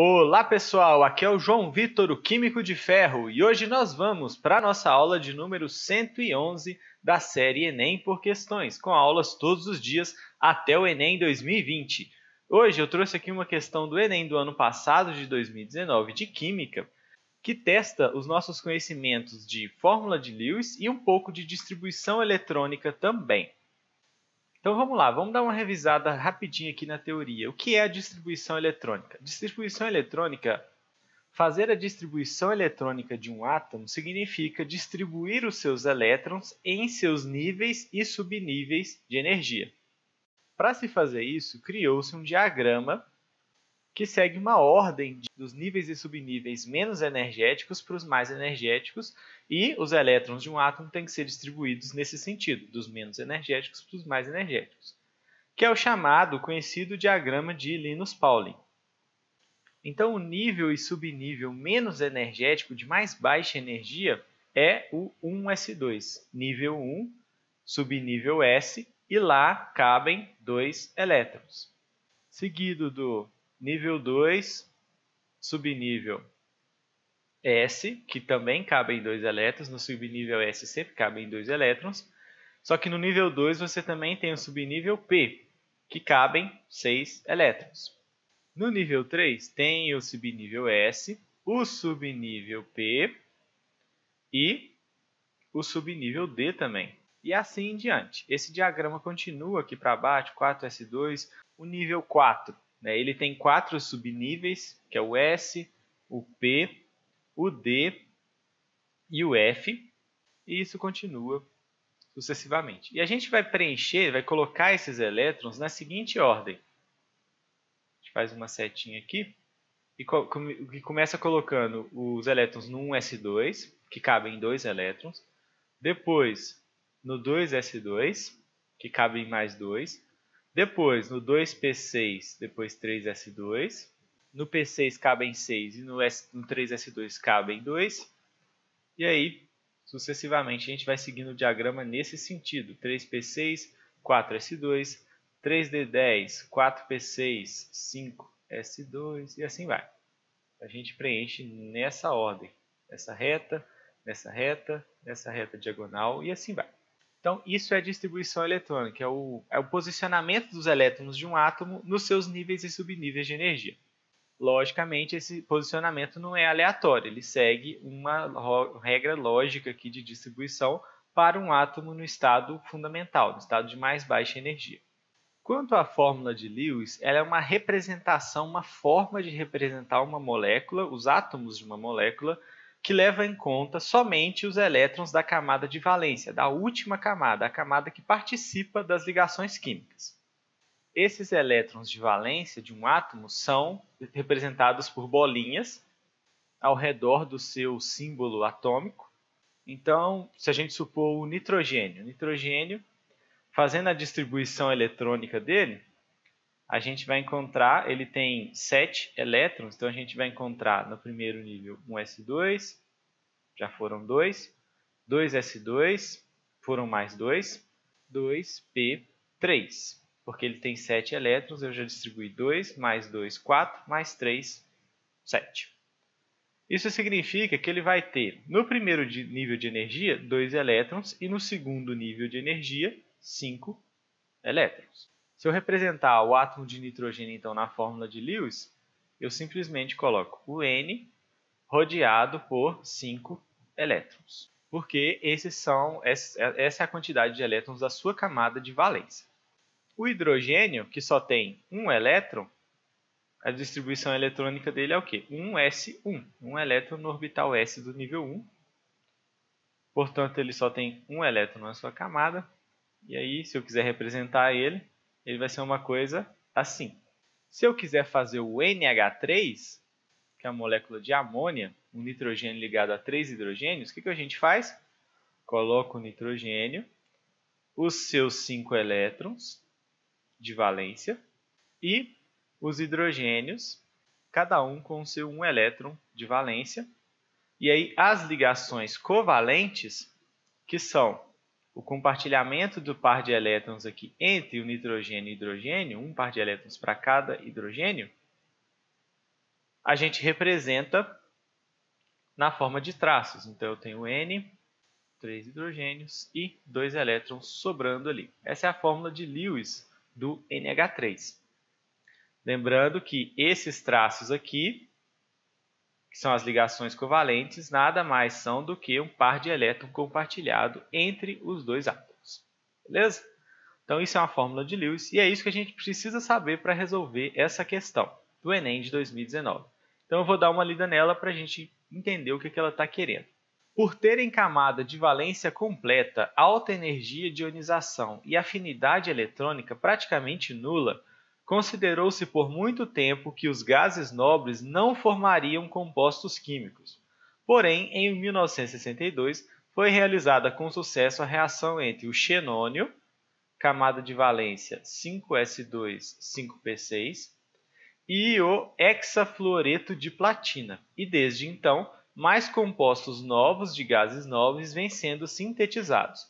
Olá pessoal, aqui é o João Vitor, o Químico de Ferro, e hoje nós vamos para a nossa aula de número 111 da série Enem por Questões, com aulas todos os dias até o Enem 2020. Hoje eu trouxe aqui uma questão do Enem do ano passado, de 2019, de Química, que testa os nossos conhecimentos de fórmula de Lewis e um pouco de distribuição eletrônica também. Então vamos lá, vamos dar uma revisada rapidinho aqui na teoria. O que é a distribuição eletrônica? Distribuição eletrônica, fazer a distribuição eletrônica de um átomo significa distribuir os seus elétrons em seus níveis e subníveis de energia. Para se fazer isso, criou-se um diagrama que segue uma ordem dos níveis e subníveis menos energéticos para os mais energéticos, e os elétrons de um átomo têm que ser distribuídos nesse sentido, dos menos energéticos para os mais energéticos, que é o chamado, conhecido diagrama de Linus-Pauling. Então, o nível e subnível menos energético de mais baixa energia é o 1s2, nível 1, subnível S, e lá cabem 2 elétrons. Seguido do nível 2, subnível S, que também cabem 2 elétrons. No subnível S sempre cabem 2 elétrons. Só que no nível 2 você também tem o subnível P, que cabem 6 elétrons. No nível 3 tem o subnível S, o subnível P e o subnível D também. E assim em diante. Esse diagrama continua aqui para baixo, 4s2, o nível 4. Ele tem 4 subníveis, que é o S, o P, o D e o F, e isso continua sucessivamente. E a gente vai preencher, vai colocar esses elétrons na seguinte ordem. A gente faz uma setinha aqui e começa colocando os elétrons no 1s2, que cabem 2 elétrons, depois no 2s2, que cabem mais 2, depois no 2p6, depois 3s2, no p6 cabem 6 e no 3s2 cabem 2, e aí sucessivamente a gente vai seguindo o diagrama nesse sentido: 3p6, 4s2, 3d10, 4p6, 5s2 e assim vai. A gente preenche nessa ordem, nessa reta, nessa reta, nessa reta diagonal e assim vai. Então, isso é distribuição eletrônica, é o posicionamento dos elétrons de um átomo nos seus níveis e subníveis de energia. Logicamente, esse posicionamento não é aleatório, ele segue uma regra lógica aqui de distribuição para um átomo no estado fundamental, no estado de mais baixa energia. Quanto à fórmula de Lewis, ela é uma representação, uma forma de representar uma molécula, os átomos de uma molécula, que leva em conta somente os elétrons da camada de valência, da última camada, a camada que participa das ligações químicas. Esses elétrons de valência de um átomo são representados por bolinhas ao redor do seu símbolo atômico. Então, se a gente supor o nitrogênio, fazendo a distribuição eletrônica dele, a gente vai encontrar, ele tem 7 elétrons, então a gente vai encontrar no primeiro nível 1s2, já foram 2, 2s2, foram mais 2, 2p3, porque ele tem 7 elétrons, eu já distribuí 2, mais 2, 4, mais 3, 7. Isso significa que ele vai ter, no primeiro nível de energia, 2 elétrons, e no segundo nível de energia, 5 elétrons. Se eu representar o átomo de nitrogênio, então, na fórmula de Lewis, eu simplesmente coloco o N rodeado por 5 elétrons, porque essa é a quantidade de elétrons da sua camada de valência. O hidrogênio, que só tem um elétron, a distribuição eletrônica dele é o quê? 1s1, um elétron no orbital s do nível 1. Portanto, ele só tem um elétron na sua camada. E aí, se eu quiser representar ele, ele vai ser uma coisa assim. Se eu quiser fazer o NH3, que é a molécula de amônia, um nitrogênio ligado a 3 hidrogênios, o que a gente faz? Coloca o nitrogênio, os seus 5 elétrons de valência e os hidrogênios, cada um com o seu 1 elétron de valência. E aí as ligações covalentes, que são o compartilhamento do par de elétrons aqui entre o nitrogênio e o hidrogênio, um par de elétrons para cada hidrogênio, a gente representa na forma de traços. Então, eu tenho N, 3 hidrogênios e 2 elétrons sobrando ali. Essa é a fórmula de Lewis do NH3. Lembrando que esses traços aqui, que são as ligações covalentes, nada mais são do que um par de elétrons compartilhado entre os dois átomos. Beleza? Então, isso é uma fórmula de Lewis e é isso que a gente precisa saber para resolver essa questão do Enem de 2019. Então, eu vou dar uma lida nela para a gente entender o que ela está querendo. Por terem camada de valência completa, alta energia de ionização e afinidade eletrônica praticamente nula, considerou-se por muito tempo que os gases nobres não formariam compostos químicos. Porém, em 1962, foi realizada com sucesso a reação entre o xenônio, camada de valência 5s2, 5p6, e o hexafluoreto de platina. E desde então, mais compostos novos de gases nobres vêm sendo sintetizados.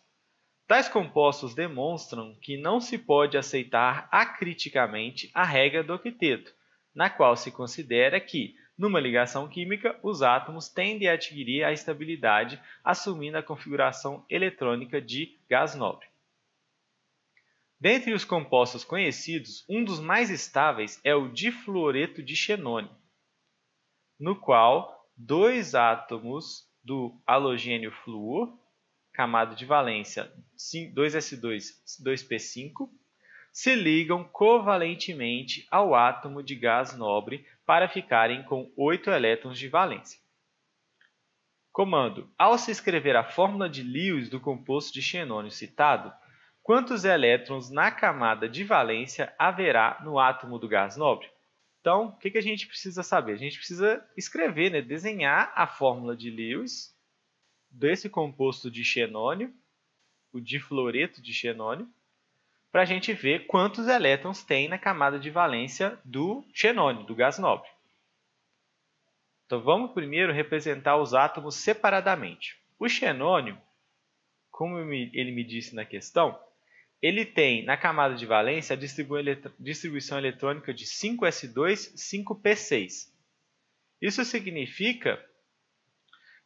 Tais compostos demonstram que não se pode aceitar acriticamente a regra do octeto, na qual se considera que, numa ligação química, os átomos tendem a adquirir a estabilidade, assumindo a configuração eletrônica de gás nobre. Dentre os compostos conhecidos, um dos mais estáveis é o difluoreto de xenônio, no qual dois átomos do halogênio flúor, camada de valência 2s2, 2p5, se ligam covalentemente ao átomo de gás nobre para ficarem com 8 elétrons de valência. Comando: ao se escrever a fórmula de Lewis do composto de xenônio citado, quantos elétrons na camada de valência haverá no átomo do gás nobre? Então, o que a gente precisa saber? A gente precisa escrever, né, desenhar a fórmula de Lewis desse composto de xenônio, o difluoreto de xenônio, para a gente ver quantos elétrons tem na camada de valência do xenônio, do gás nobre. Então, vamos primeiro representar os átomos separadamente. O xenônio, como ele me disse na questão, ele tem na camada de valência a distribuição eletrônica de 5s2, 5p6. Isso significa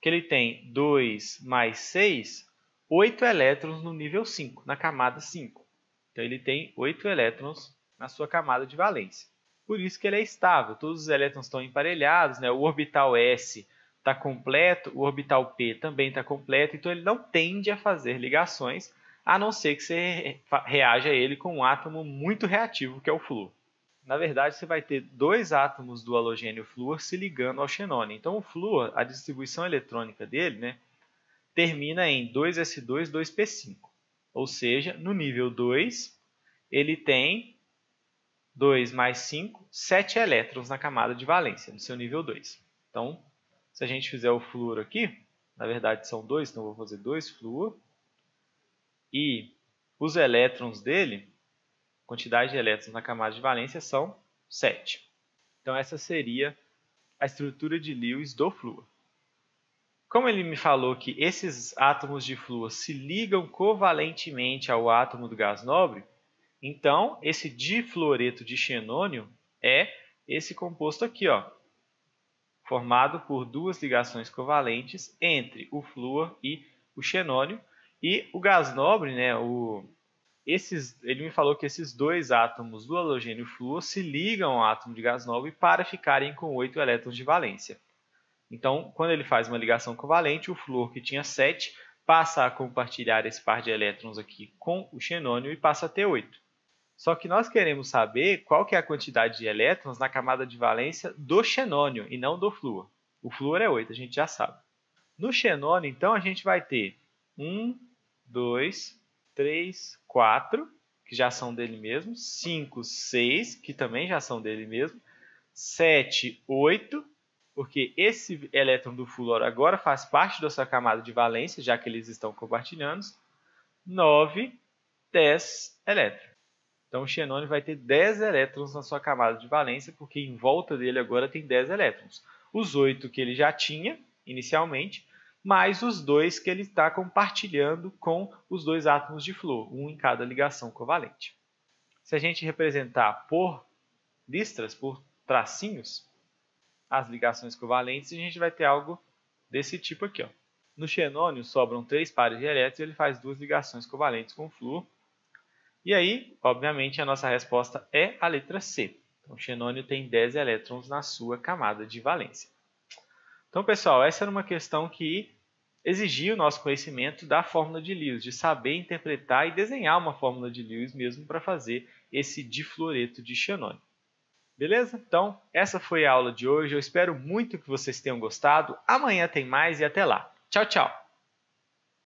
que ele tem 2 mais 6, 8 elétrons no nível 5, na camada 5. Então, ele tem 8 elétrons na sua camada de valência. Por isso que ele é estável, todos os elétrons estão emparelhados, né? O orbital S está completo, o orbital P também está completo, então ele não tende a fazer ligações, a não ser que você reaja a ele com um átomo muito reativo, que é o flúor. Na verdade, você vai ter dois átomos do halogênio flúor se ligando ao xenônio. Então, o flúor, a distribuição eletrônica dele, né, termina em 2s2, 2p5. Ou seja, no nível 2, ele tem 2 mais 5, 7 elétrons na camada de valência, no seu nível 2. Então, se a gente fizer o flúor aqui, na verdade são 2, então eu vou fazer 2 flúor. E os elétrons dele, a quantidade de elétrons na camada de valência são 7. Então, essa seria a estrutura de Lewis do flúor. Como ele me falou que esses átomos de flúor se ligam covalentemente ao átomo do gás nobre, então esse difluoreto de xenônio é esse composto aqui, ó, formado por duas ligações covalentes entre o flúor e o xenônio. E o gás nobre, né, ele me falou que esses dois átomos do halogênio flúor se ligam ao átomo de gás nobre para ficarem com 8 elétrons de valência. Então, quando ele faz uma ligação covalente, o flúor, que tinha 7, passa a compartilhar esse par de elétrons aqui com o xenônio e passa a ter 8. Só que nós queremos saber qual que é a quantidade de elétrons na camada de valência do xenônio e não do flúor. O flúor é 8, a gente já sabe. No xenônio, então, a gente vai ter 1, 2, 3, 4, que já são dele mesmo, 5, 6, que também já são dele mesmo, 7, 8, porque esse elétron do flúor agora faz parte da sua camada de valência, já que eles estão compartilhando, 9, 10 elétrons. Então, o xenônio vai ter 10 elétrons na sua camada de valência, porque em volta dele agora tem 10 elétrons. Os 8 que ele já tinha inicialmente, mais os 2 que ele está compartilhando com os dois átomos de flúor, um em cada ligação covalente. Se a gente representar por listras, por tracinhos, as ligações covalentes e a gente vai ter algo desse tipo aqui. Ó. No xenônio sobram 3 pares de elétrons e ele faz 2 ligações covalentes com o flúor. E aí, obviamente, a nossa resposta é a letra C. Então, o xenônio tem 10 elétrons na sua camada de valência. Então, pessoal, essa era uma questão que exigia o nosso conhecimento da fórmula de Lewis, de saber interpretar e desenhar uma fórmula de Lewis mesmo para fazer esse difluoreto de xenônio. Beleza? Então, essa foi a aula de hoje. Eu espero muito que vocês tenham gostado. Amanhã tem mais e até lá. Tchau, tchau!